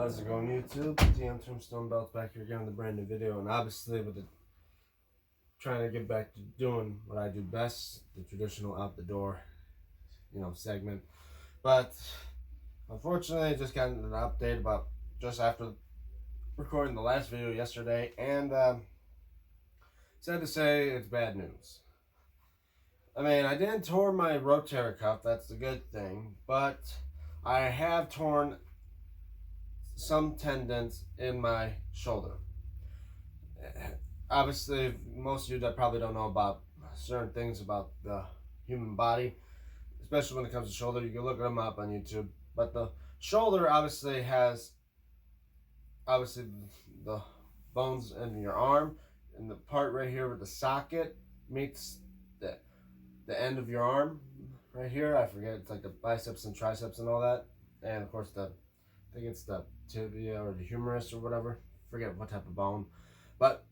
How's it going, YouTube? DM Tombstone Belts back here again with a brand new video, and obviously with trying to get back to doing what I do best, the traditional out the door, segment. But unfortunately, I just got an update about just after recording the last video yesterday, and sad to say, it's bad news. I mean, I didn't torn my rotator cuff, that's the good thing, but I have torn some tendons in my shoulder. Obviously, most of you that probably don't know about certain things about the human body, especially when it comes to shoulder, you can look them up on YouTube. But the shoulder obviously has the bones in your arm, and the part right here with the socket meets the end of your arm right here. I forget, it's like the biceps and triceps and all that, and of course I think it's the tibia or the humerus or whatever. Forget what type of bone. But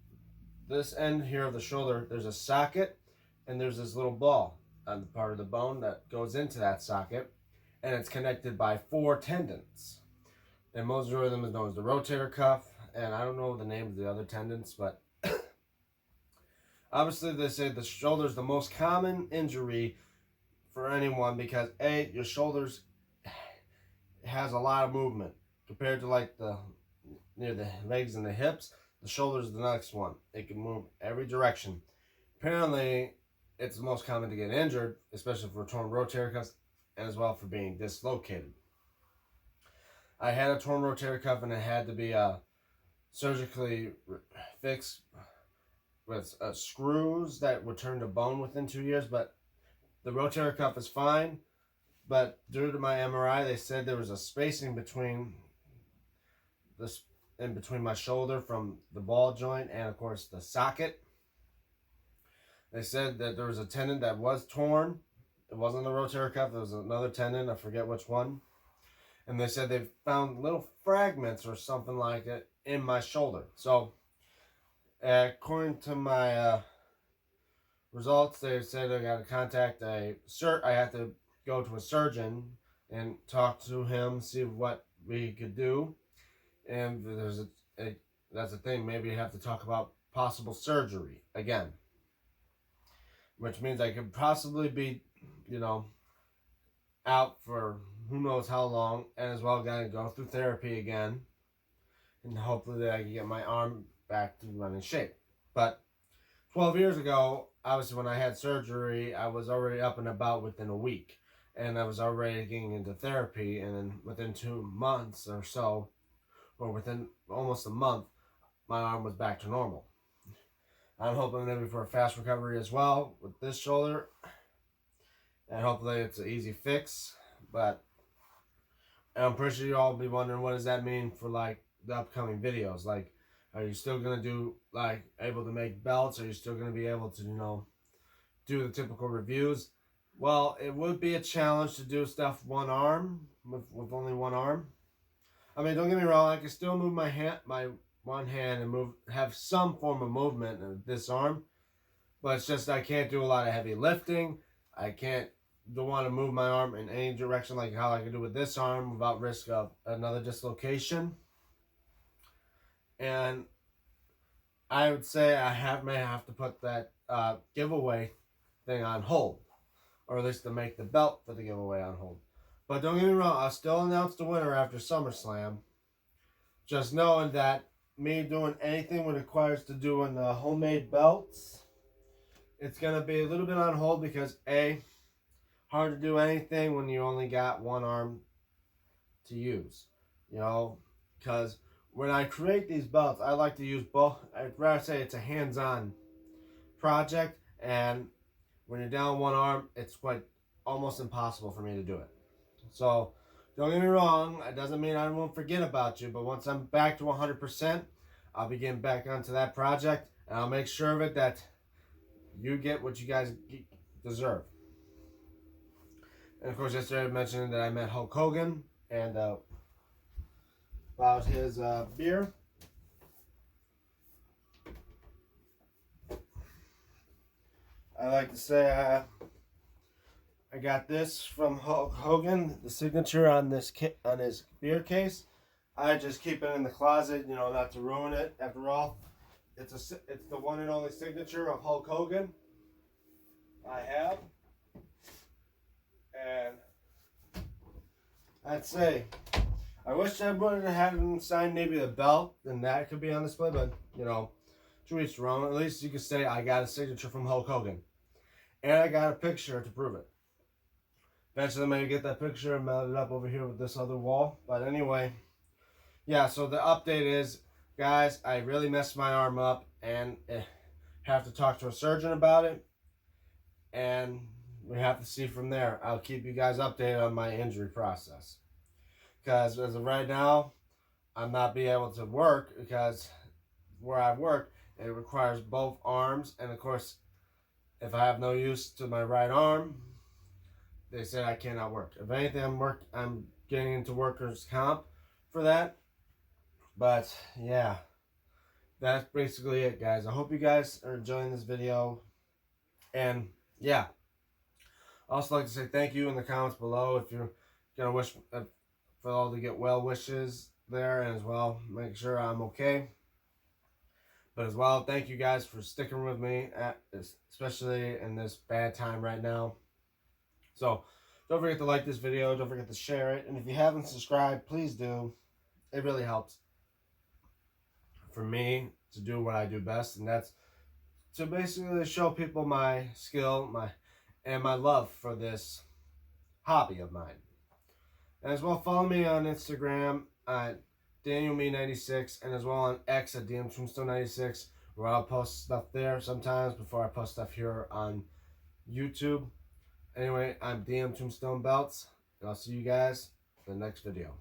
this end here of the shoulder, there's a socket and there's this little ball on the part of the bone that goes into that socket, and it's connected by 4 tendons. And most of them is known as the rotator cuff, and I don't know the name of the other tendons, but obviously they say the shoulder is the most common injury for anyone because your shoulders has a lot of movement compared to like near the legs and the hips. The shoulder is the next one. It can move every direction. Apparently, it's the most common to get injured, especially for torn rotator cuffs and as well for being dislocated. I had a torn rotator cuff and it had to be surgically fixed with screws that would turn to bone within 2 years, but the rotator cuff is fine. But due to my MRI, they said there was a spacing between my shoulder from the ball joint and of course the socket. They said that there was a tendon that was torn. It wasn't the rotator cuff, it was another tendon, I forget which one. And they said they found little fragments or something like it in my shoulder. So according to my results, they said I got to contact I had to go to a surgeon and talk to him, see what we could do. And that's the thing, maybe you have to talk about possible surgery again, which means I could possibly be, out for who knows how long, and as well gotta go through therapy again, and hopefully I can get my arm back to running shape. But 12 years ago, obviously when I had surgery, I was already up and about within a week, and I was already getting into therapy, and then within 2 months or so, or within almost a month, my arm was back to normal. I'm hoping maybe for a fast recovery as well with this shoulder, and hopefully it's an easy fix. But I'm pretty sure you all will be wondering, what does that mean for like the upcoming videos? Like, are you still gonna do able to make belts? Are you still gonna be able to do the typical reviews? Well, it would be a challenge to do stuff one arm with only one arm. I mean, don't get me wrong, I can still move my one hand and have some form of movement in this arm, but it's just I can't do a lot of heavy lifting. I don't want to move my arm in any direction like how I can do with this arm without risk of another dislocation. And I would say I may have to put that giveaway thing on hold, or at least to make the belt for the giveaway on hold. But don't get me wrong, I'll still announce the winner after SummerSlam. Just knowing that me doing anything when it requires to doing homemade belts, it's going to be a little bit on hold because hard to do anything when you only got one arm to use. Because when I create these belts, I like to use both. I'd rather say it's a hands-on project, and when you're down one arm, it's quite almost impossible for me to do it. So, don't get me wrong, it doesn't mean I won't forget about you, but once I'm back to 100%, I'll be getting back onto that project, and I'll make sure of it that you get what you guys deserve. And of course, yesterday I mentioned that I met Hulk Hogan, and about his beer. I like to say I got this from Hulk Hogan, the signature on his beer case. I just keep it in the closet, you know, not to ruin it. After all, it's the one and only signature of Hulk Hogan I have. And I'd say I wish I would have had him sign maybe the belt, and that could be on display, but you know, to each their own. At least you could say I got a signature from Hulk Hogan. And I got a picture to prove it. Eventually I'm going to get that picture and mount it up over here with this other wall. But anyway, yeah, so the update is, guys, I really messed my arm up and have to talk to a surgeon about it. And we have to see from there. I'll keep you guys updated on my injury process. Because as of right now, I'm not being able to work because where I work, it requires both arms. And of course, if I have no use to my right arm, they said I cannot work. If anything, I'm getting into workers' comp for that. But yeah, that's basically it, guys. I hope you guys are enjoying this video. And yeah, I also like to say thank you in the comments below if you're gonna wish for all to get well wishes there, and as well make sure I'm okay. But as well, thank you guys for sticking with me, especially in this bad time right now. So don't forget to like this video, don't forget to share it, and if you haven't subscribed, please do. It really helps for me to do what I do best, and that's to basically show people my skill, my love for this hobby of mine. And as well, follow me on Instagram at DanielMe96, and as well on X at DMTombstone96, where I'll post stuff there sometimes before I post stuff here on YouTube. Anyway, I'm DM Tombstone Belts, and I'll see you guys in the next video.